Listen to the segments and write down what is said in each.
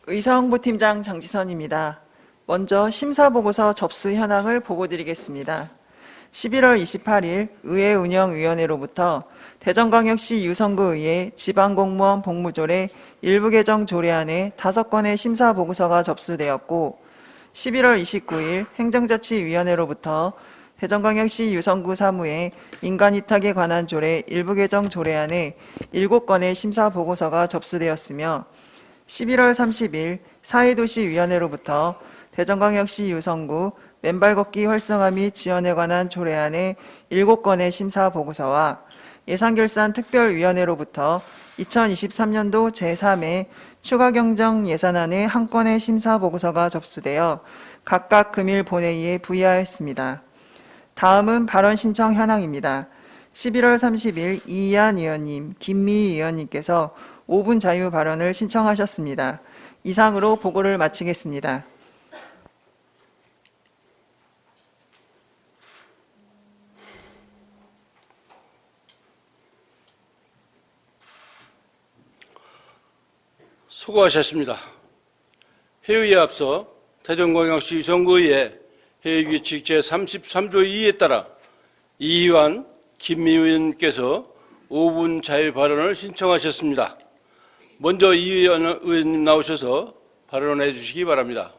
의사홍보팀장 장지선입니다. 먼저 심사보고서 접수 현황을 보고드리겠습니다. 11월 28일 의회운영위원회로부터 대전광역시 유성구의회 지방공무원 복무조례 일부 개정 조례안에 5건의 심사보고서가 접수되었고, 11월 29일 행정자치위원회로부터 대전광역시 유성구 사무의 인간위탁에 관한 조례 일부 개정 조례안에 7건의 심사보고서가 접수되었으며, 11월 30일 사회도시위원회로부터 대전광역시 유성구 맨발 걷기 활성화 및 지원에 관한 조례안에 7건의 심사보고서와 예산결산특별위원회로부터 2023년도 제3회 추가경정 예산안에 1건의 심사보고서가 접수되어 각각 금일 본회의에 부의하였습니다. 다음은 발언 신청 현황입니다. 11월 30일 이희안 의원님, 김미희 의원님께서 5분 자유 발언을 신청하셨습니다. 이상으로 보고를 마치겠습니다. 수고하셨습니다. 회의에 앞서 대전광역시 유성구의회 회의규칙 제33조 2에 따라 이희환, 김미희 의원님께서 5분 자유 발언을 신청하셨습니다. 먼저 이 의원님 나오셔서 발언해 주시기 바랍니다.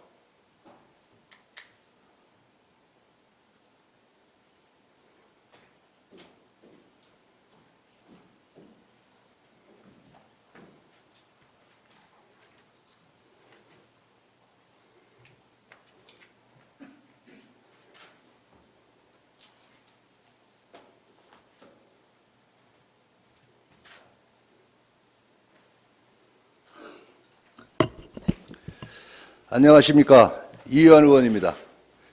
안녕하십니까. 이희환 의원입니다.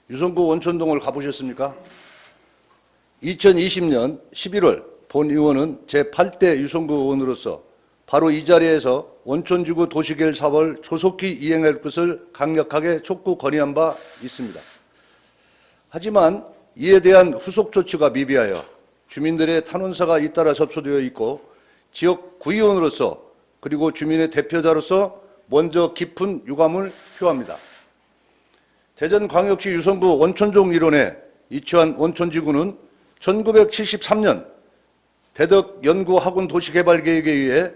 유성구 원촌동을 가보셨습니까? 2020년 11월 본 의원은 제8대 유성구 의원으로서 바로 이 자리에서 원촌지구 도시계획 사업을 조속히 이행할 것을 강력하게 촉구 건의한 바 있습니다. 하지만 이에 대한 후속 조치가 미비하여 주민들의 탄원서가 잇따라 접수되어 있고, 지역 구의원으로서 그리고 주민의 대표자로서 먼저 깊은 유감을 표합니다. 대전광역시 유성구 원촌동 일원에 위치한 원촌지구는 1973년 대덕연구학원도시개발계획에 의해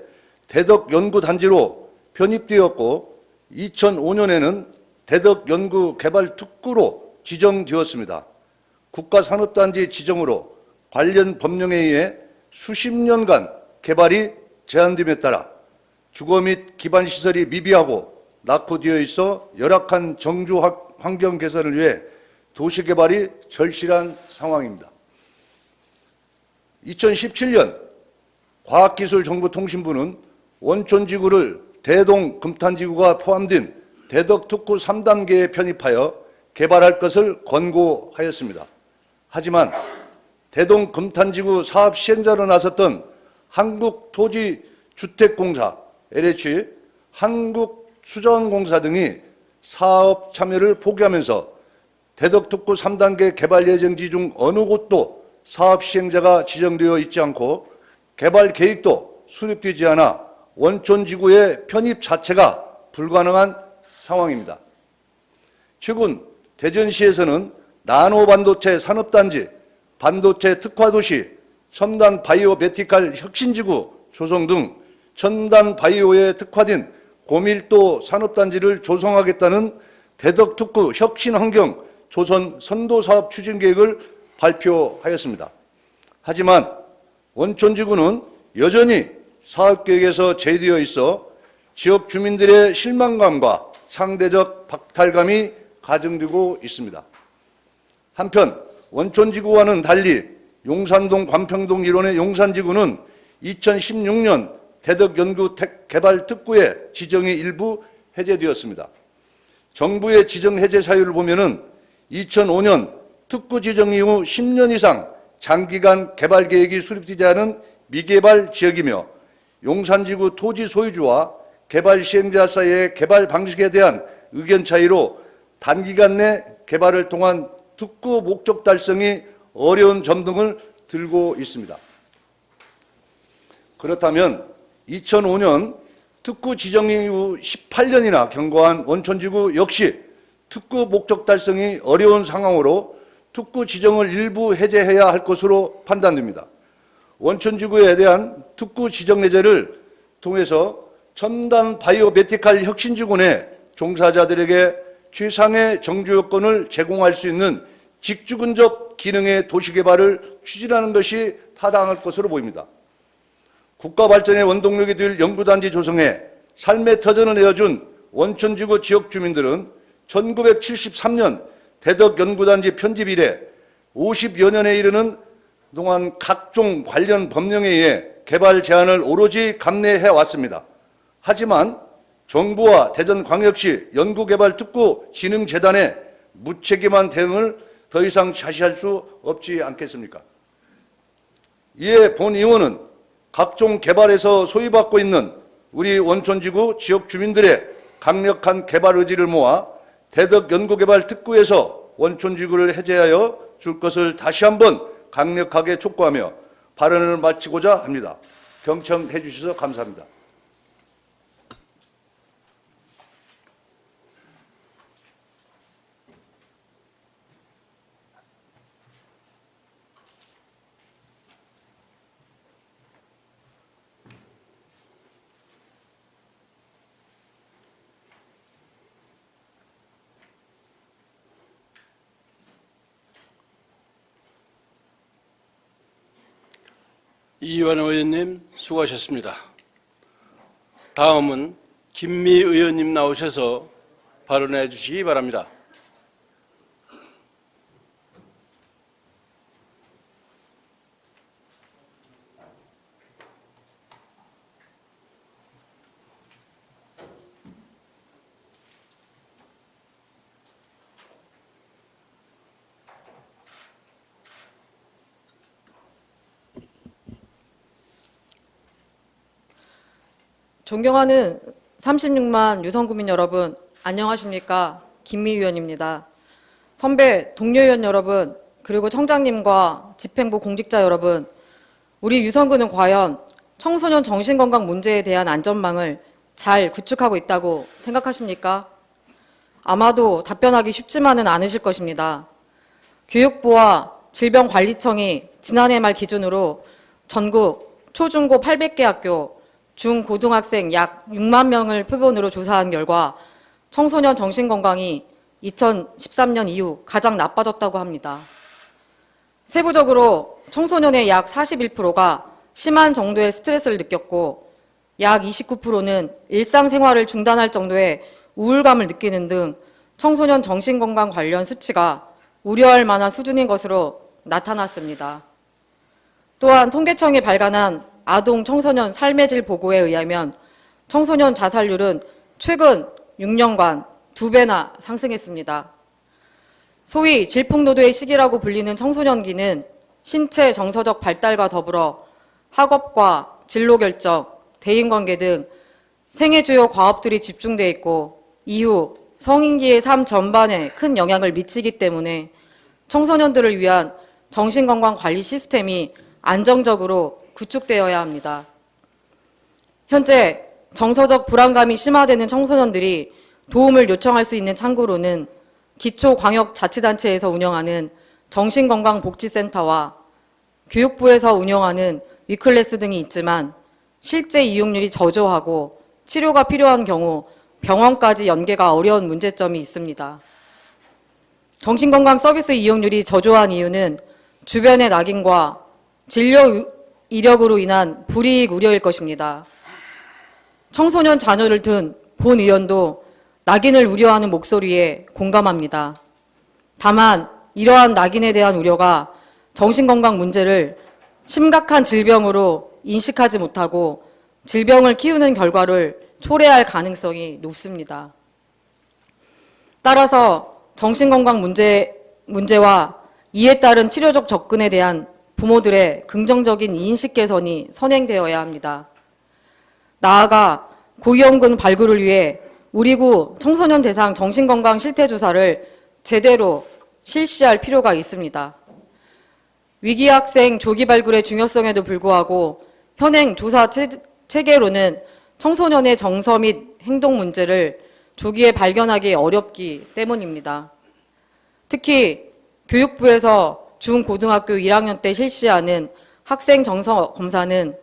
대덕연구단지로 편입되었고, 2005년에는 대덕연구개발특구로 지정되었습니다. 국가산업단지 지정으로 관련 법령에 의해 수십 년간 개발이 제한됨에 따라 주거 및 기반시설이 미비하고 낙후되어 있어 열악한 정주 환경 개선을 위해 도시개발이 절실한 상황입니다. 2017년 과학기술정보통신부는 원촌지구를 대동금탄지구가 포함된 대덕특구 3단계에 편입하여 개발할 것을 권고하였습니다. 하지만 대동금탄지구 사업 시행자로 나섰던 한국토지주택공사, LH, 한국수자원공사 등이 사업 참여를 포기하면서 대덕특구 3단계 개발 예정지 중 어느 곳도 사업 시행자가 지정되어 있지 않고 개발 계획도 수립되지 않아 원촌지구의 편입 자체가 불가능한 상황입니다. 최근 대전시에서는 나노반도체 산업단지, 반도체 특화도시, 첨단 바이오 메디칼 혁신지구 조성 등 첨단 바이오에 특화된 고밀도 산업단지를 조성하겠다는 대덕특구 혁신환경 조선 선도사업 추진계획을 발표하였습니다. 하지만 원촌지구는 여전히 사업계획에서 제외되어 있어 지역 주민들의 실망감과 상대적 박탈감이 가중되고 있습니다. 한편 원촌지구와는 달리 용산동 관평동 일원의 용산지구는 2016년 대덕연구개발특구의 지정이 일부 해제되었습니다. 정부의 지정 해제 사유를 보면은 2005년 특구 지정 이후 10년 이상 장기간 개발 계획이 수립되지 않은 미개발 지역이며 용산지구 토지 소유주와 개발 시행자 사이의 개발 방식에 대한 의견 차이로 단기간 내 개발을 통한 특구 목적 달성이 어려운 점 등을 들고 있습니다. 그렇다면 2005년 특구 지정 이후 18년이나 경과한 원천지구 역시 특구 목적 달성이 어려운 상황으로 특구 지정을 일부 해제해야 할 것으로 판단됩니다. 원천지구에 대한 특구 지정 해제를 통해서 첨단 바이오 메디칼 혁신지구내 종사자들에게 최상의 정주 여건을 제공할 수 있는 직주 근접 기능의 도시 개발을 추진하는 것이 타당할 것으로 보입니다. 국가 발전의 원동력이 될 연구단지 조성에 삶의 터전을 내어준 원천지구 지역 주민들은 1973년 대덕 연구단지 편집 이래 50여 년에 이르는 동안 각종 관련 법령에 의해 개발 제한을 오로지 감내해 왔습니다. 하지만 정부와 대전광역시 연구개발특구진흥재단의 무책임한 대응을 더 이상 자시할 수 없지 않겠습니까? 이에 본 의원은 각종 개발에서 소외받고 있는 우리 원천지구 지역 주민들의 강력한 개발 의지를 모아 대덕 연구개발특구에서 원천지구를 해제하여 줄 것을 다시 한번 강력하게 촉구하며 발언을 마치고자 합니다. 경청해 주셔서 감사합니다. 이완 의원님 수고하셨습니다. 다음은 김미 의원님 나오셔서 발언해 주시기 바랍니다. 존경하는 36만 유성구민 여러분, 안녕하십니까? 김미 의원입니다. 선배 동료 의원 여러분, 그리고 청장님과 집행부 공직자 여러분, 우리 유성구는 과연 청소년 정신건강 문제에 대한 안전망을 잘 구축하고 있다고 생각하십니까? 아마도 답변하기 쉽지만은 않으실 것입니다. 교육부와 질병관리청이 지난해 말 기준으로 전국 초중고 800개 학교, 중고등학생 약 6만 명을 표본으로 조사한 결과 청소년 정신건강이 2013년 이후 가장 나빠졌다고 합니다. 세부적으로 청소년의 약 41%가 심한 정도의 스트레스를 느꼈고 약 29%는 일상생활을 중단할 정도의 우울감을 느끼는 등 청소년 정신건강 관련 수치가 우려할 만한 수준인 것으로 나타났습니다. 또한 통계청이 발간한 아동 청소년 삶의 질 보고에 의하면 청소년 자살률은 최근 6년간 2배나 상승했습니다. 소위 질풍노도의 시기라고 불리는 청소년기는 신체 정서적 발달과 더불어 학업과 진로 결정, 대인관계 등 생애 주요 과업들이 집중돼 있고 이후 성인기의 삶 전반에 큰 영향을 미치기 때문에 청소년들을 위한 정신건강 관리 시스템이 안정적으로 구축되어야 합니다. 현재 정서적 불안감이 심화되는 청소년들이 도움을 요청할 수 있는 창구로는 기초광역자치단체에서 운영하는 정신건강복지센터와 교육부에서 운영하는 위클래스 등이 있지만 실제 이용률이 저조하고 치료가 필요한 경우 병원까지 연계가 어려운 문제점이 있습니다. 정신건강 서비스 이용률이 저조한 이유는 주변의 낙인과 진료 이력으로 인한 불이익 우려일 것입니다. 청소년 자녀를 둔 본 의원도 낙인을 우려하는 목소리에 공감합니다. 다만 이러한 낙인에 대한 우려가 정신건강 문제를 심각한 질병으로 인식하지 못하고 질병을 키우는 결과를 초래할 가능성이 높습니다. 따라서 정신건강 문제와 이에 따른 치료적 접근에 대한 부모들의 긍정적인 인식 개선이 선행되어야 합니다. 나아가 고위험군 발굴을 위해 우리 구 청소년 대상 정신건강 실태조사를 제대로 실시할 필요가 있습니다. 위기 학생 조기 발굴의 중요성에도 불구하고 현행 조사 체계로는 청소년의 정서 및 행동 문제를 조기에 발견하기 어렵기 때문입니다. 특히 교육부에서 중고등학교 1학년 때 실시하는 학생 정서 검사는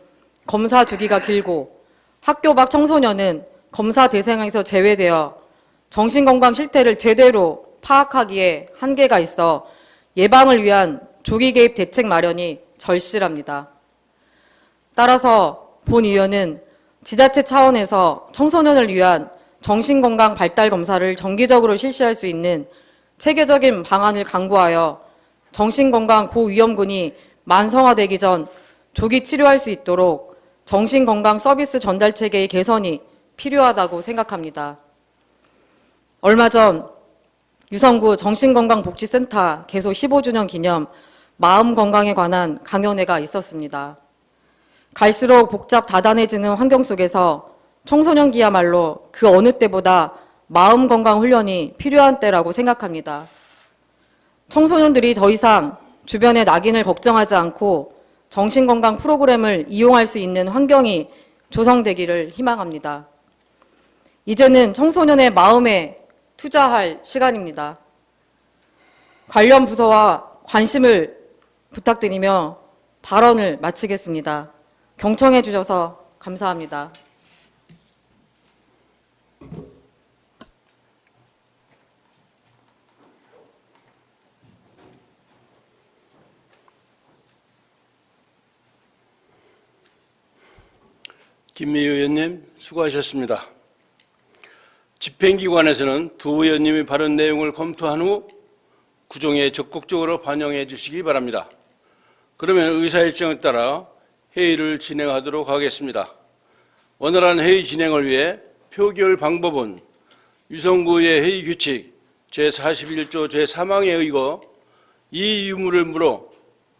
검사 주기가 길고 학교 밖 청소년은 검사 대상에서 제외되어 정신건강 실태를 제대로 파악하기에 한계가 있어 예방을 위한 조기 개입 대책 마련이 절실합니다. 따라서 본 의원은 지자체 차원에서 청소년을 위한 정신건강 발달 검사를 정기적으로 실시할 수 있는 체계적인 방안을 강구하여 정신건강 고위험군이 만성화되기 전 조기 치료할 수 있도록 정신건강 서비스 전달 체계의 개선이 필요하다고 생각합니다. 얼마 전 유성구 정신건강복지센터 개소 15주년 기념 마음 건강에 관한 강연회가 있었습니다. 갈수록 복잡 다단해지는 환경 속에서 청소년기야말로 그 어느 때보다 마음 건강 훈련이 필요한 때라고 생각합니다. 청소년들이 더 이상 주변의 낙인을 걱정하지 않고 정신건강 프로그램을 이용할 수 있는 환경이 조성되기를 희망합니다. 이제는 청소년의 마음에 투자할 시간입니다. 관련 부서와 관심을 부탁드리며 발언을 마치겠습니다. 경청해 주셔서 감사합니다. 김미 의원님 수고하셨습니다. 집행기관에서는 두 의원님의 발언 내용을 검토한 후 구종에 적극적으로 반영해 주시기 바랍니다. 그러면 의사일정에 따라 회의를 진행하도록 하겠습니다. 원활한 회의 진행을 위해 표결 방법은 유성구의 회의 규칙 제41조 제3항에 의거 이의 유무를 물어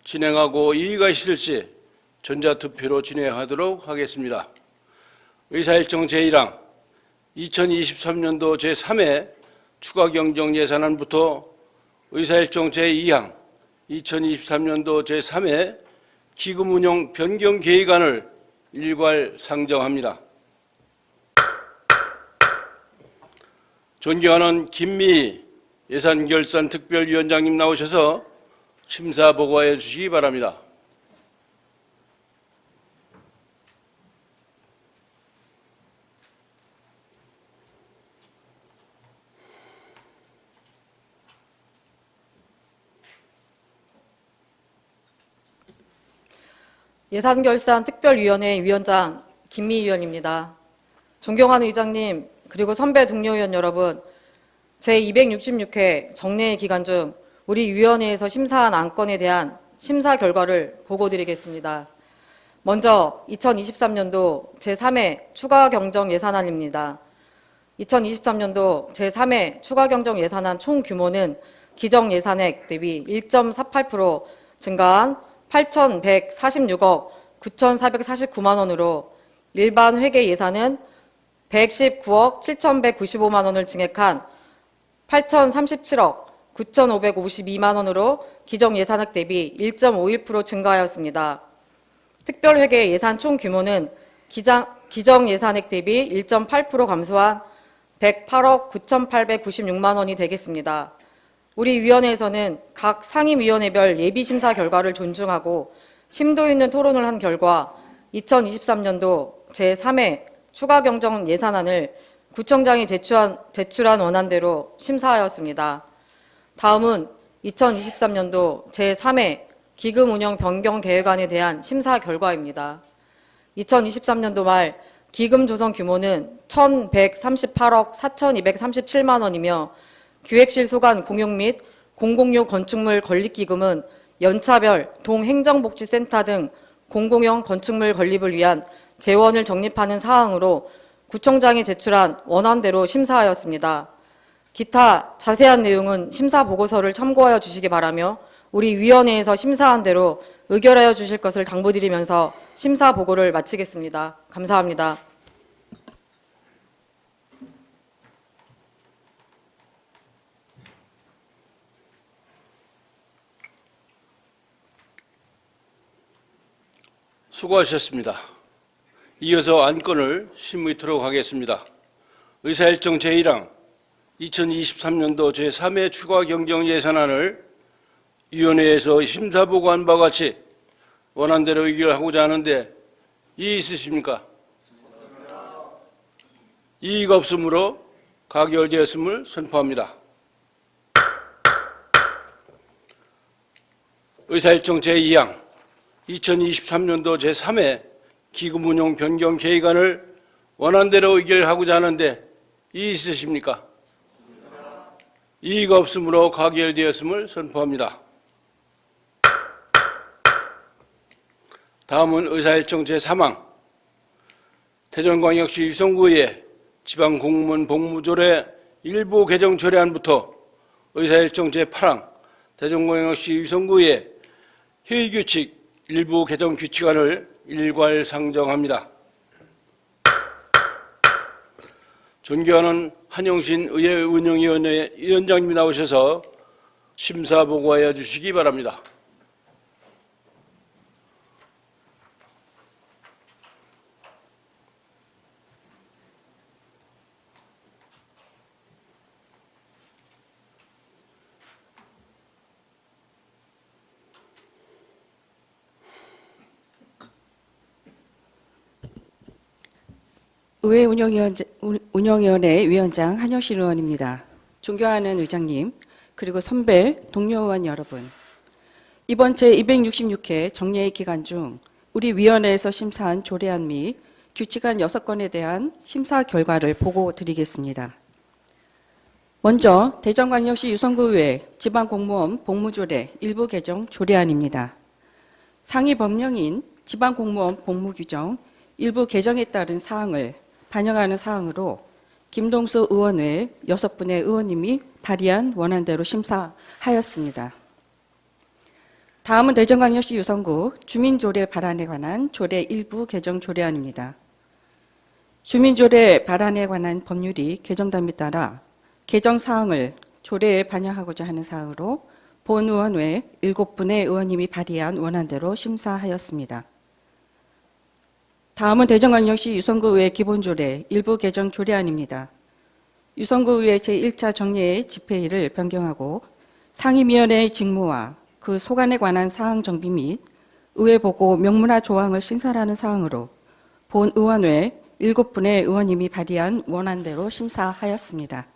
진행하고 이의가 있을 시 전자투표로 진행하도록 하겠습니다. 의사일정 제1항 2023년도 제3회 추가경정예산안부터 의사일정 제2항 2023년도 제3회 기금운용 변경계획안을 일괄 상정합니다. 존경하는 김미 예산결산특별위원장님 나오셔서 심사 보고해 주시기 바랍니다. 예산결산특별위원회 위원장 김미 의원입니다. 존경하는 의장님, 그리고 선배 동료 의원 여러분, 제266회 정례회 기간 중 우리 위원회에서 심사한 안건에 대한 심사 결과를 보고드리겠습니다. 먼저 2023년도 제3회 추가경정예산안입니다. 2023년도 제3회 추가경정예산안 총 규모는 기정예산액 대비 1.48% 증가한 8,146억 9,449만 원으로 일반 회계 예산은 119억 7,195만 원을 증액한 8,037억 9,552만 원으로 기정예산액 대비 1.51% 증가하였습니다. 특별회계 예산 총 규모는 기정예산액 대비 1.8% 감소한 108억 9,896만 원이 되겠습니다. 우리 위원회에서는 각 상임위원회별 예비심사 결과를 존중하고 심도 있는 토론을 한 결과 2023년도 제3회 추가경정 예산안을 구청장이 제출한 원안대로 심사하였습니다. 다음은 2023년도 제3회 기금운영 변경계획안에 대한 심사 결과입니다. 2023년도 말 기금 조성 규모는 1,138억 4,237만 원이며 기획실 소관 공용 및 공공용 건축물 건립기금은 연차별 동행정복지센터 등 공공용 건축물 건립을 위한 재원을 적립하는 사항으로 구청장이 제출한 원안대로 심사하였습니다. 기타 자세한 내용은 심사 보고서를 참고하여 주시기 바라며 우리 위원회에서 심사한 대로 의결하여 주실 것을 당부드리면서 심사 보고를 마치겠습니다. 감사합니다. 수고하셨습니다. 이어서 안건을 심의토록 하겠습니다. 의사일정 제1항 2023년도 제3회 추가 경정 예산안을 위원회에서 심사보고한 바와 같이 원안대로 의결하고자 하는데 이의 있으십니까? 이의가 없으므로 가결되었음을 선포합니다. 의사일정 제2항 2023년도 제3회 기금운용 변경 계획안을 원안대로 의결하고자 하는데 이의 있으십니까? 이의가 없으므로 가결되었음을 선포합니다. 다음은 의사일정 제3항 대전광역시 유성구의 지방공무원 복무조례 일부 개정 조례안부터 의사일정 제8항 대전광역시 유성구의 회의규칙 일부 개정 규칙안을 일괄 상정합니다. 존경하는 한영신 의회운영위원회 위원장님이 나오셔서 심사 보고하여 주시기 바랍니다. 의회 운영위원회 위원장 한영신 의원입니다. 존경하는 의장님, 그리고 선배 동료 의원 여러분. 이번 제266회 정례의 기간 중 우리 위원회에서 심사한 조례안 및 규칙안 6건에 대한 심사 결과를 보고 드리겠습니다. 먼저 대전광역시 유성구의회 지방공무원 복무조례 일부 개정 조례안입니다. 상위 법령인 지방공무원 복무규정 일부 개정에 따른 사항을 반영하는 사항으로 김동수 의원 외 6분의 의원님이 발의한 원안대로 심사하였습니다. 다음은 대전광역시 유성구 주민조례 발안에 관한 조례 일부 개정 조례안입니다. 주민조례 발안에 관한 법률이 개정됨에 따라 개정 사항을 조례에 반영하고자 하는 사항으로 본 의원 외 7분의 의원님이 발의한 원안대로 심사하였습니다. 다음은 대전광역시 유성구의회 기본조례 일부 개정 조례안입니다. 유성구의회 제1차 정례의 집회일을 변경하고 상임위원회의 직무와 그 소관에 관한 사항 정비 및 의회 보고 명문화 조항을 신설하는 사항으로 본 의원 외 7분의 의원님이 발의한 원안대로 심사하였습니다.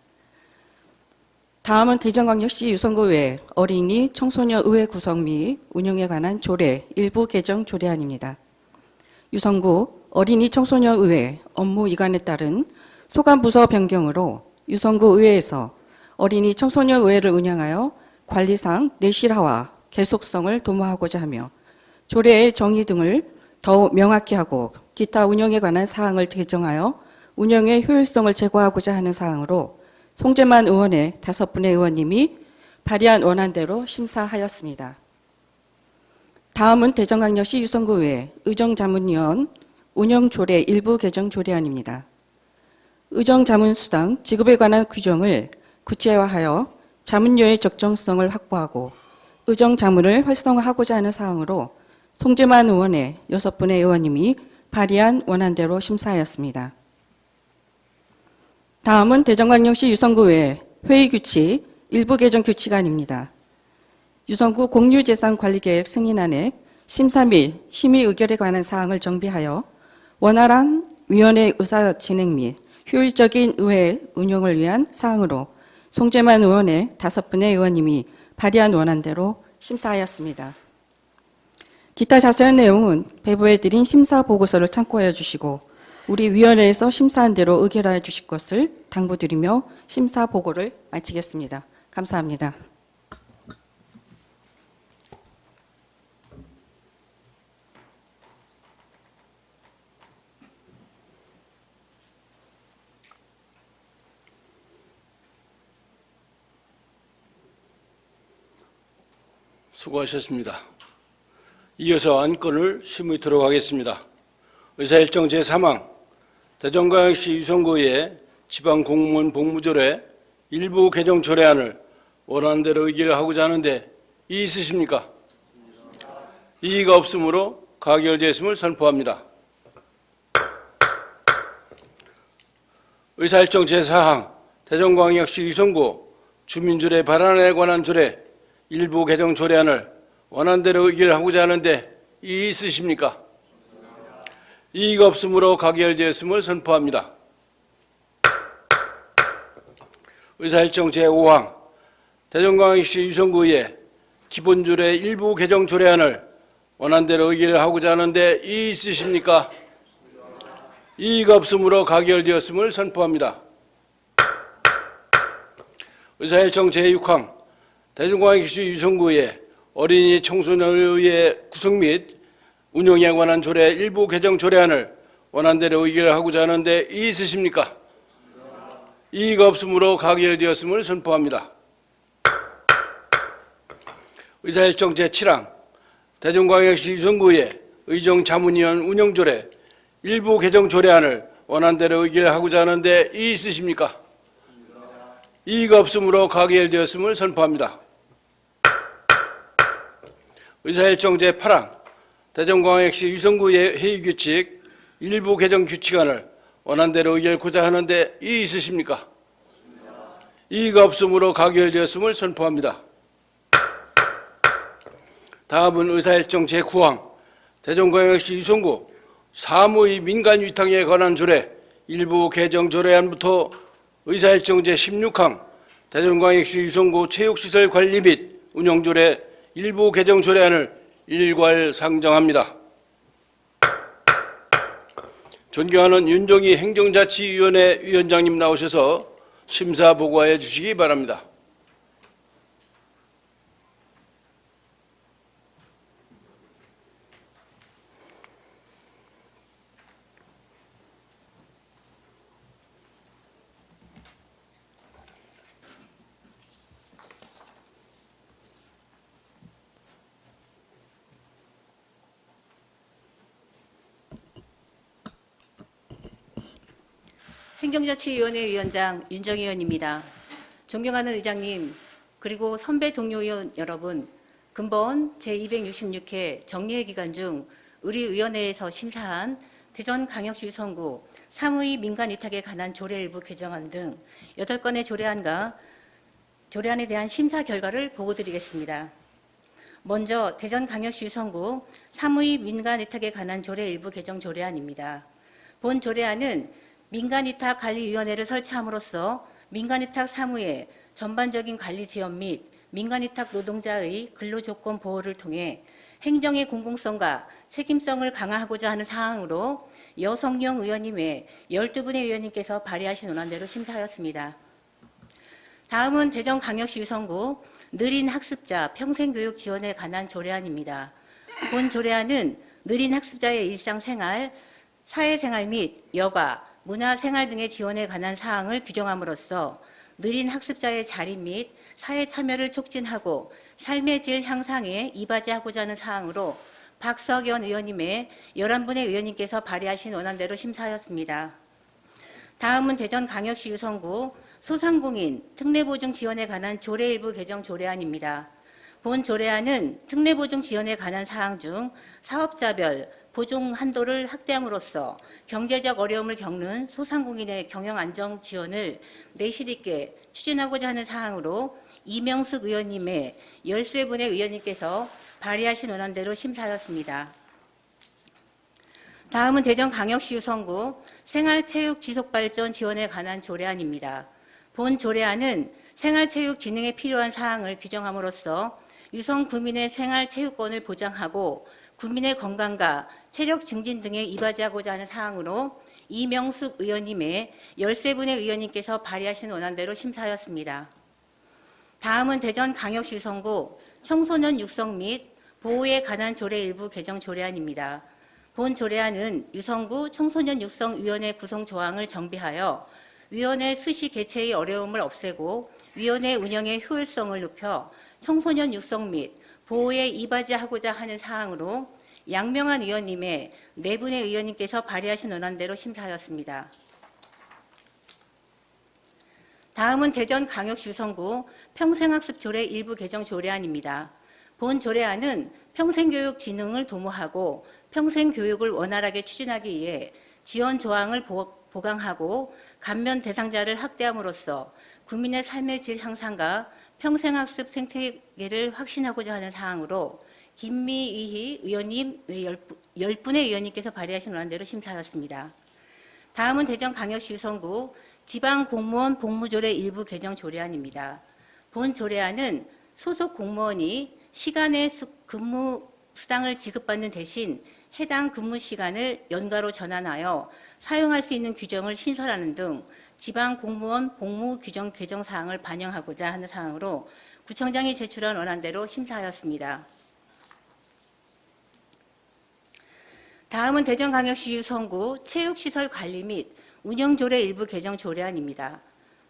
다음은 대전광역시 유성구의회 어린이 청소년 의회 구성 및 운영에 관한 조례 일부 개정 조례안입니다. 유성구 어린이 청소년 의회 업무 이관에 따른 소관부서 변경으로 유성구 의회에서 어린이 청소년 의회를 운영하여 관리상 내실화와 계속성을 도모하고자 하며 조례의 정의 등을 더욱 명확히 하고 기타 운영에 관한 사항을 개정하여 운영의 효율성을 제고하고자 하는 사항으로 송재만 의원의 5분의 의원님이 발의한 원안대로 심사하였습니다. 다음은 대전광역시 유성구의회 의정자문위원 운영조례 일부 개정 조례안입니다. 의정자문수당 지급에 관한 규정을 구체화하여 자문료의 적정성을 확보하고 의정자문을 활성화하고자 하는 사항으로 송재만 의원의 6분의 의원님이 발의한 원안대로 심사하였습니다. 다음은 대전광역시 유성구의회 회의규칙 일부 개정 규칙안입니다. 유성구 공유재산관리계획 승인안에 심사 및 심의 의결에 관한 사항을 정비하여 원활한 위원회 의사 진행 및 효율적인 의회 운영을 위한 사항으로 송재만 의원의 5분의 의원님이 발의한 원안대로 심사하였습니다. 기타 자세한 내용은 배부해드린 심사 보고서를 참고하여 주시고 우리 위원회에서 심사한 대로 의결하여 주실 것을 당부드리며 심사 보고를 마치겠습니다. 감사합니다. 수고하셨습니다. 이어서 안건을 심의토록 하겠습니다. 의사일정 제3항 대전광역시 유성구의 지방공무원 복무조례 일부 개정 조례안을 원안대로 의결하고자 하는데 이의 있으십니까? 이의가 없으므로 가결되었음을 선포합니다. 의사일정 제4항 대전광역시 유성구 주민조례 발안에 관한 조례 일부 개정 조례안을 원안대로 의결하고자 하는데 이의 있으십니까? 이의가 없으므로 가결되었음을 선포합니다. 의사일정 제5항 대전광역시 유성구의 기본조례 일부 개정 조례안을 원안대로 의결하고자 하는데 이의 있으십니까? 이의가 없으므로 가결되었음을 선포합니다. 의사일정 제6항 대전광역시 유성구의 어린이 청소년의회 구성 및 운영에 관한 조례 일부 개정 조례안을 원안대로 의결하고자 하는데 이의 있으십니까? 이의가 없으므로 가결되었음을 선포합니다. 의사일정 제7항 대전광역시 유성구의 의정자문위원 운영조례 일부 개정 조례안을 원안대로 의결하고자 하는데 이의 있으십니까? 이의가 없으므로 가결되었음을 선포합니다. 의사일정 제8항 대전광역시 유성구의 회의규칙 일부 개정 규칙안을 원안대로 의결하고자 하는데 이의 있으십니까? 이의가 없으므로 가결되었음을 선포합니다. 다음은 의사일정 제9항 대전광역시 유성구 사무의 민간위탁에 관한 조례 일부 개정 조례안부터 의사일정 제16항 대전광역시 유성구 체육시설 관리 및 운영조례 일부 개정 조례안을 일괄 상정합니다. 존경하는 윤종희 행정자치위원회 위원장님 나오셔서 심사 보고해 주시기 바랍니다. 행정자치위원회 위원장 윤정희 의원입니다. 존경하는 의장님, 그리고 선배 동료 의원 여러분, 근본 제266회 정리회 기간 중 우리 의원회에서 심사한 대전광역시 유성구 사무의 민간위탁에 관한 조례 일부 개정안 등 8건의 조례안에 대한 심사 결과를 보고드리겠습니다. 먼저 대전광역시 유성구 사무의 민간위탁에 관한 조례 일부 개정 조례안입니다. 본 조례안은 민간위탁관리위원회를 설치함으로써 민간위탁 사무의 전반적인 관리 지원 및 민간위탁 노동자의 근로조건 보호를 통해 행정의 공공성과 책임성을 강화하고자 하는 사항으로 여성용 의원님 외 12분의 의원님께서 발의하신 논안대로 심사하였습니다. 다음은 대전광역시 유성구 느린 학습자 평생교육 지원에 관한 조례안입니다. 본 조례안은 느린 학습자의 일상생활, 사회생활 및 여가, 문화생활 등의 지원에 관한 사항을 규정함으로써 느린 학습자의 자립 및 사회 참여를 촉진하고 삶의 질 향상에 이바지하고자 하는 사항으로 박석연 의원님의 11분의 의원님께서 발의하신 원안대로 심사하였습니다. 다음은 대전광역시 유성구 소상공인 특례보증 지원에 관한 조례 일부 개정 조례안입니다. 본 조례안은 특례보증 지원에 관한 사항 중 사업자별 보증 한도를 확대함으로써 경제적 어려움을 겪는 소상공인의 경영 안정 지원을 내실 있게 추진하고자 하는 사항으로 이명숙 의원님의 13분의 의원님께서 발의하신 원안대로 심사하였습니다. 다음은 대전광역시 유성구 생활체육 지속발전 지원에 관한 조례안입니다. 본 조례안은 생활체육 진흥에 필요한 사항을 규정함으로써 유성 구민의 생활체육권을 보장하고 구민의 건강과 체력 증진 등에 이바지하고자 하는 사항으로 이명숙 의원님의 13분의 의원님께서 발의하신 원안대로 심사하였습니다. 다음은 대전광역시 유성구 청소년 육성 및 보호에 관한 조례 일부 개정 조례안입니다. 본 조례안은 유성구 청소년 육성위원회 구성 조항을 정비하여 위원회 수시 개최의 어려움을 없애고 위원회 운영의 효율성을 높여 청소년 육성 및 보호에 이바지하고자 하는 사항으로 양명한 의원님의 4분의 의원님께서 발의하신 원안대로 심사하였습니다. 다음은 대전광역시 유성구 평생학습 조례 일부 개정 조례안입니다. 본 조례안은 평생교육 진흥을 도모하고 평생 교육을 원활하게 추진하기 위해 지원 조항을 보강하고 감면 대상자를 확대함으로써 국민의 삶의 질 향상과 평생학습 생태계를 확신하고자 하는 사항으로 김미희 의원님 외 10분의 의원님께서 발의하신 원안대로 심사하였습니다. 다음은 대전광역시 유성구 지방공무원 복무조례 일부 개정 조례안입니다. 본 조례안은 소속 공무원이 시간의 근무 수당을 지급받는 대신 해당 근무 시간을 연가로 전환하여 사용할 수 있는 규정을 신설하는 등 지방공무원 복무 규정 개정 사항을 반영하고자 하는 사항으로 구청장이 제출한 원안대로 심사하였습니다. 다음은 대전광역시 유성구 체육시설 관리 및 운영조례 일부 개정 조례안입니다.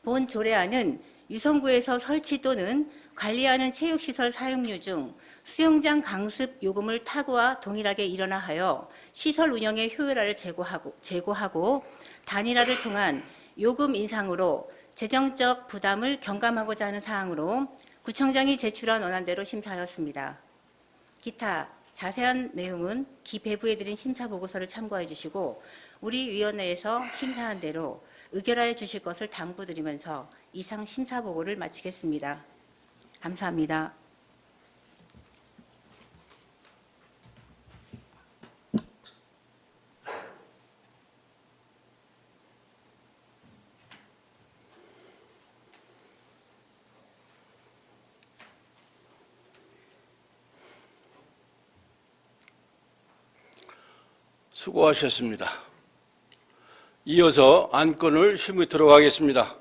본 조례안은 유성구에서 설치 또는 관리하는 체육시설 사용료 중 수영장 강습 요금을 타구와 동일하게 일원화하여 시설 운영의 효율화를 제고하고 단일화를 통한 요금 인상으로 재정적 부담을 경감하고자 하는 사항으로 구청장이 제출한 원안대로 심사하였습니다. 기타 자세한 내용은 기배부에 드린 심사보고서를 참고해 주시고 우리 위원회에서 심사한 대로 의결하여 주실 것을 당부드리면서 이상 심사보고를 마치겠습니다. 감사합니다. 수고하셨습니다. 이어서 안건을 심의토록 하겠습니다.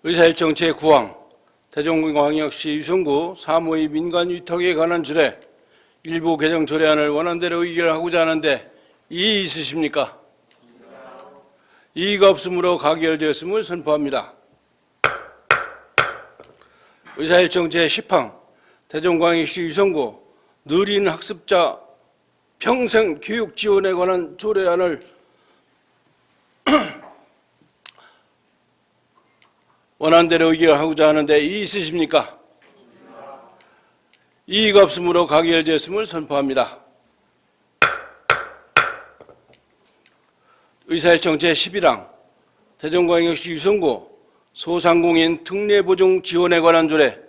의사일정 제9항 대전광역시 유성구 사무의 민간위탁에 관한 조례 일부 개정 조례안을 원안대로 의결하고자 하는데 이의 있으십니까? 이의가 없으므로 가결되었음을 선포합니다. 의사일정 제10항 대전광역시 유성구 느린 학습자 평생 교육 지원에 관한 조례안을 원안대로 의결하고자 하는데 이의 있으십니까? 이의가 없으므로 가결되었음을 선포합니다. 의사일정 제11항 대전광역시 유성구 소상공인 특례보증 지원에 관한 조례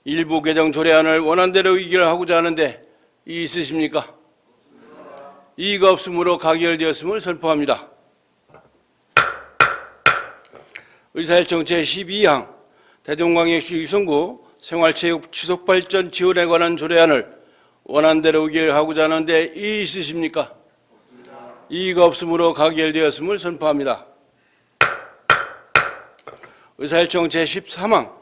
일부 개정 조례안을 원안대로 의결하고자 하는데 이의 있으십니까? 이의가 없으므로 가결되었음을 선포합니다. 의사일정 제12항 대전광역시 유성구 생활체육 지속발전 지원에 관한 조례안을 원안대로 의결하고자 하는데 이의 있으십니까? 이의가 없으므로 가결되었음을 선포합니다. 의사일정 제13항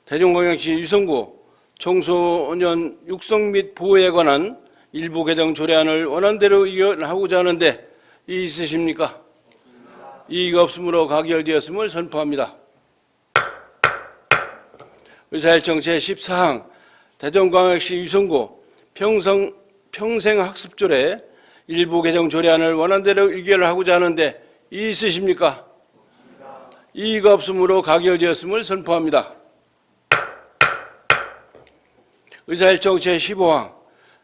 대전광역시 유성구 청소년 육성 및 보호에 관한 일부 개정 조례안을 원안대로 의결하고자 하는데 이의 있으십니까? 이의가 없으므로 가결되었음을 선포합니다. 의사일정 제14항 대전광역시 유성구 평생학습조례 일부 개정 조례안을 원안대로 의결하고자 하는데 이의 있으십니까? 이의가 없으므로 가결되었음을 선포합니다. 의사일정 제15항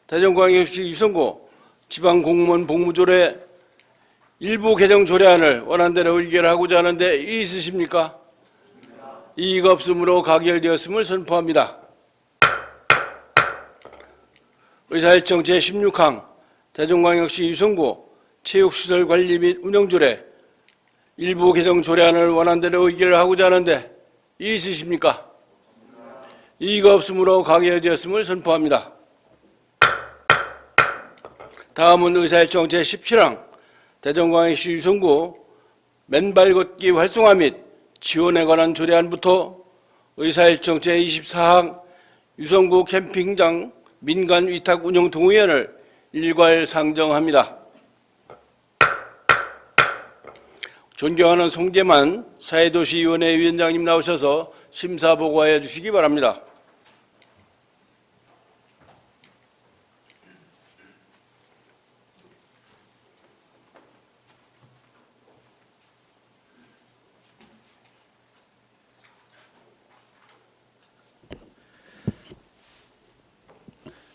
대전광역시 유성구 지방공무원 복무조례 일부 개정 조례안을 원안대로 의결하고자 하는데 이의 있으십니까? 이의가 없으므로 가결되었음을 선포합니다. 의사일정 제16항 대전광역시 유성구 체육시설 관리 및 운영조례 일부 개정 조례안을 원안대로 의결하고자 하는데 이의 있으십니까? 이의가 없으므로 가결되었음을 선포합니다. 다음은 의사일정 제17항 대전광역시 유성구 맨발 걷기 활성화 및 지원에 관한 조례안부터 의사일정 제24항 유성구 캠핑장 민간 위탁 운영 동의안을 일괄 상정합니다. 존경하는 송재만 사회도시위원회 위원장님 나오셔서 심사 보고해 주시기 바랍니다.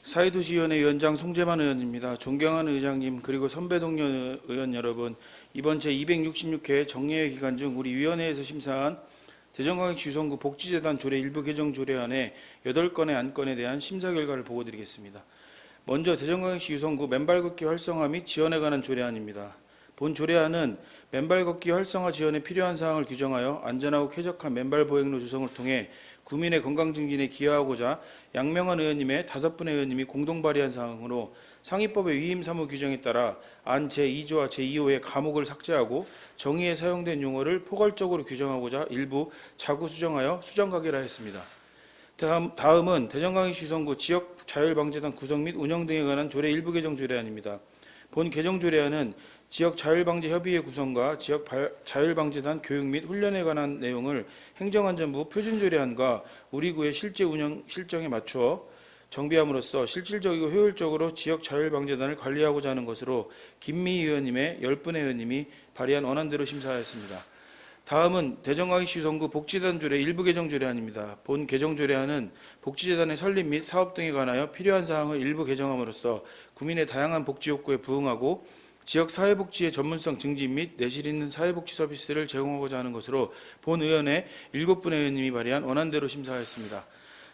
사회도시위원회 위원장 송재만 의원입니다. 존경하는 의장님 그리고 선배 동료 의원 여러분, 이번 제266회 정례회 기간 중 우리 위원회에서 심사한 대전광역시 유성구 복지재단 조례 일부 개정 조례안의 8건의 안건에 대한 심사 결과를 보고드리겠습니다. 먼저 대전광역시 유성구 맨발 걷기 활성화 및 지원에 관한 조례안입니다. 본 조례안은 맨발 걷기 활성화 지원에 필요한 사항을 규정하여 안전하고 쾌적한 맨발 보행로 조성을 통해 구민의 건강 증진에 기여하고자 양명환 의원님의 5분의 의원님이 공동 발의한 사항으로 상위법의 위임 사무 규정에 따라 안 제2조와 제2호의 가목을 삭제하고 정의에 사용된 용어를 포괄적으로 규정하고자 일부 자구 수정하여 수정 가결 하였습니다. 다음은 대전광역시 유성구 지역자율방재단 구성 및 운영 등에 관한 조례 일부 개정 조례안입니다. 본 개정 조례안은 지역자율방재협의회 구성과 지역자율방재단 교육 및 훈련에 관한 내용을 행정안전부 표준조례안과 우리 구의 실제 운영 실정에 맞추어 정비함으로써 실질적이고 효율적으로 지역자율방재단을 관리하고자 하는 것으로 김미희 의원님의 10분의 의원님이 발의한 원안대로 심사하였습니다. 다음은 대전광역시 유성구 복지재단 조례 일부 개정 조례안입니다. 본 개정 조례안은 복지재단의 설립 및 사업 등에 관하여 필요한 사항을 일부 개정함으로써 구민의 다양한 복지 욕구에 부응하고 지역 사회복지의 전문성 증진 및 내실 있는 사회복지 서비스를 제공하고자 하는 것으로 본 의원의 7분의 의원님이 발의한 원안대로 심사하였습니다.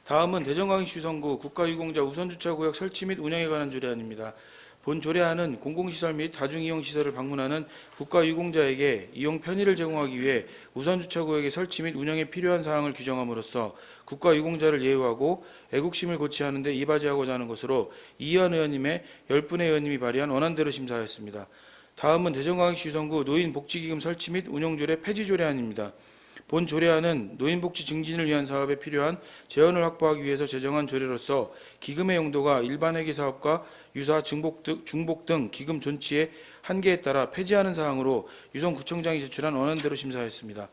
다음은 대전광역시 유성구 국가유공자 우선주차구역 설치 및 운영에 관한 조례안입니다. 본 조례안은 공공시설 및 다중이용시설을 방문하는 국가유공자에게 이용 편의를 제공하기 위해 우선주차구역의 설치 및 운영에 필요한 사항을 규정함으로써 국가유공자를 예우하고 애국심을 고취하는 데 이바지하고자 하는 것으로 이현 의원님의 10분의 의원님이 발의한 원안대로 심사하였습니다. 다음은 대전광역시 유성구 노인복지기금 설치 및 운영조례 폐지 조례안입니다. 본 조례안은 노인복지 증진을 위한 사업에 필요한 재원을 확보하기 위해서 제정한 조례로서 기금의 용도가 일반회계 사업과 유사 중복 등 기금 존치의 한계에 따라 폐지하는 사항으로 유성구청장이 제출한 원안대로 심사했습니다.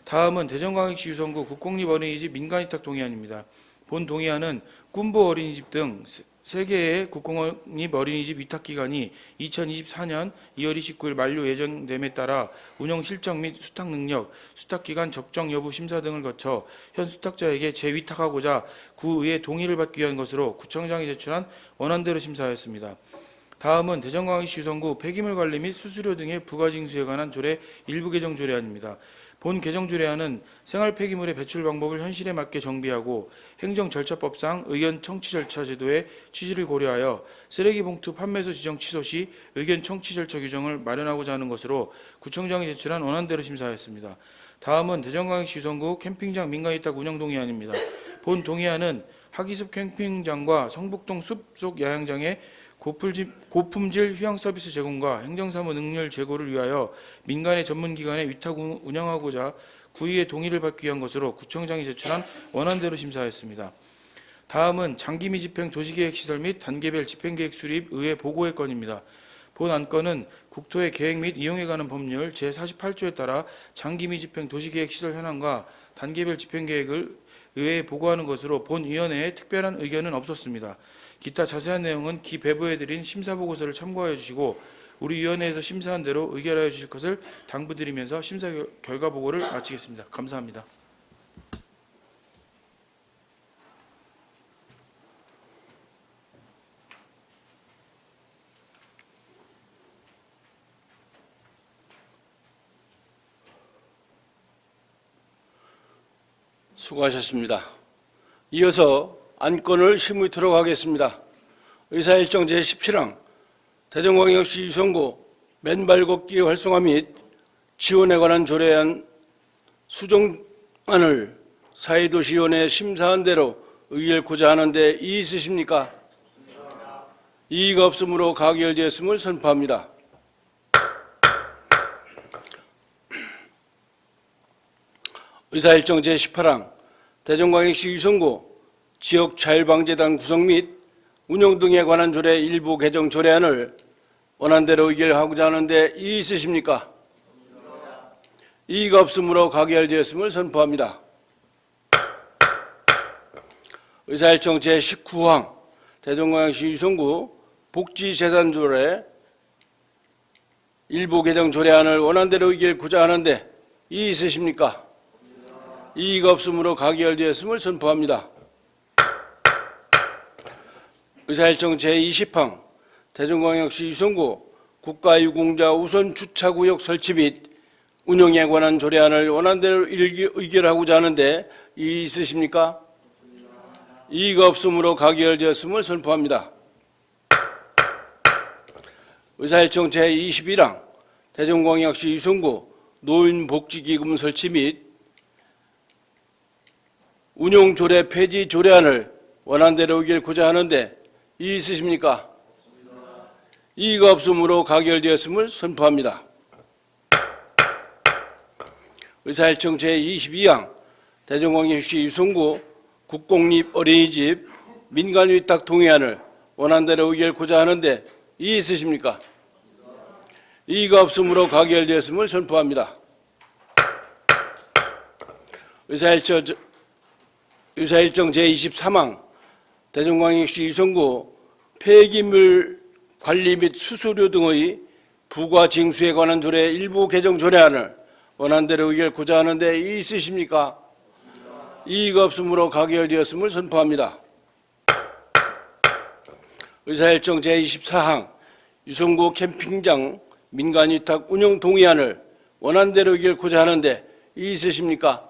다음은 대전광역시 유성구 국공립 어린이집 민간위탁 동의안입니다. 본 동의안은 꿈보 어린이집 등 3개의 국공립 어린이집 위탁기간이 2024년 2월 29일 만료 예정됨에 따라 운영 실정 및 수탁 능력, 수탁기간 적정 여부 심사 등을 거쳐 현 수탁자에게 재위탁하고자 구의의 동의를 받기 위한 것으로 구청장이 제출한 원안대로 심사하였습니다. 다음은 대전광역시 유성구 폐기물 관리 및 수수료 등의 부가징수에 관한 조례 일부 개정 조례안입니다. 본 개정 조례안은 생활 폐기물의 배출 방법을 현실에 맞게 정비하고 행정절차법상 의견 청취 절차 제도의 취지를 고려하여 쓰레기 봉투 판매소 지정 취소 시 의견 청취 절차 규정을 마련하고자 하는 것으로 구청장이 제출한 원안대로 심사하였습니다. 다음은 대전광역시 유성구 캠핑장 민간위탁 운영 동의안입니다. 본 동의안은 하기습 캠핑장과 성북동 숲속 야영장의 고품질 휴양 서비스 제공과 행정사무 능률 제고를 위하여 민간의 전문기관에 위탁 운영하고자 구의의 동의를 받기 위한 것으로 구청장이 제출한 원안대로 심사했습니다. 다음은 장기미 집행 도시계획시설 및 단계별 집행계획 수립 의회 보고의 건입니다. 본 안건은 국토의 계획 및 이용에 관한 법률 제48조에 따라 장기미 집행 도시계획시설 현황과 단계별 집행계획을 의회에 보고하는 것으로 본 위원회에 특별한 의견은 없었습니다. 기타 자세한 내용은 기 배부해드린 심사보고서를 참고하여 주시고 우리 위원회에서 심사한 대로 의결하여 주실 것을 당부드리면서 심사 결과 보고를 마치겠습니다. 감사합니다. 수고하셨습니다. 이어서 안건을 심의토록 하겠습니다. 의사일정 제17항 대전광역시 유성구 맨발 걷기 활성화 및 지원에 관한 조례안 수정안을 사회도시위원회에 심사한 대로 의결코자 하는데 이의 있으십니까? 이의가 없으므로 가결되었음을 선포합니다. 의사일정 제18항 대전광역시 유성구 지역자율방재단 구성 및 운영 등에 관한 조례 일부 개정 조례안을 원안대로 의결하고자 하는데 이의 있으십니까? 이의가 없으므로 가결되었음을 선포합니다. 의사일정 제19항 대전광역시 유성구 복지재단 조례 일부 개정 조례안을 원안대로 의결하고자 하는데 이의 있으십니까? 이의가 없으므로 가결되었음을 선포합니다. 의사일정 제20항 대전광역시 유성구 국가유공자 우선 주차구역 설치 및 운영에 관한 조례안을 원안대로 의결하고자 하는데 이의 있으십니까? 이의가 없으므로 가결되었음을 선포합니다. 의사일정 제21항 대전광역시 유성구 노인복지기금 설치 및 운용조례 폐지 조례안을 원안대로 의결하고자 하는데 이의 있으십니까? 이의가 없으므로 가결되었음을 선포합니다. 의사일정 제22항 대전광역시 유성구 국공립 어린이집 민간위탁 동의안을 원안대로 의결하고자 하는데 이의 있으십니까? 이의가 없으므로 가결되었음을 선포합니다. 의사일정 제23항 대전광역시 유성구 폐기물 관리 및 수수료 등의 부과 징수에 관한 조례 일부 개정 조례안을 원안대로 의결하고자 하는데 이의 있으십니까? 이의가 없으므로 가결되었음을 선포합니다. 의사일정 제24항 유성구 캠핑장 민간위탁 운영 동의안을 원안대로 의결하고자 하는데 이의 있으십니까?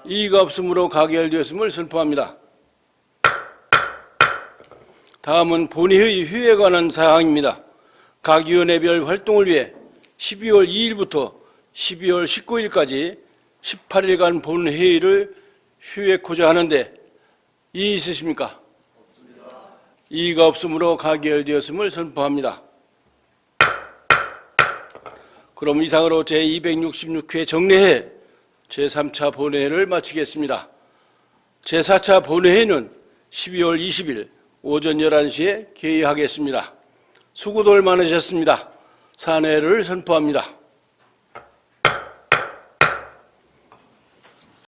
이의가 없으므로 가결되었음을 선포합니다. 다음은 본회의 휴회에 관한 사항입니다. 각 위원회별 활동을 위해 12월 2일부터 12월 19일까지 18일간 본회의를 휴회하고자 하는데 이의 있으십니까? 이의가 없으므로 가결되었음을 선포합니다. 그럼 이상으로 제266회 정례회 제3차 본회의를 마치겠습니다. 제4차 본회의는 12월 20일 오전 11시에 개의하겠습니다. 수고들 많으셨습니다. 산회를 선포합니다.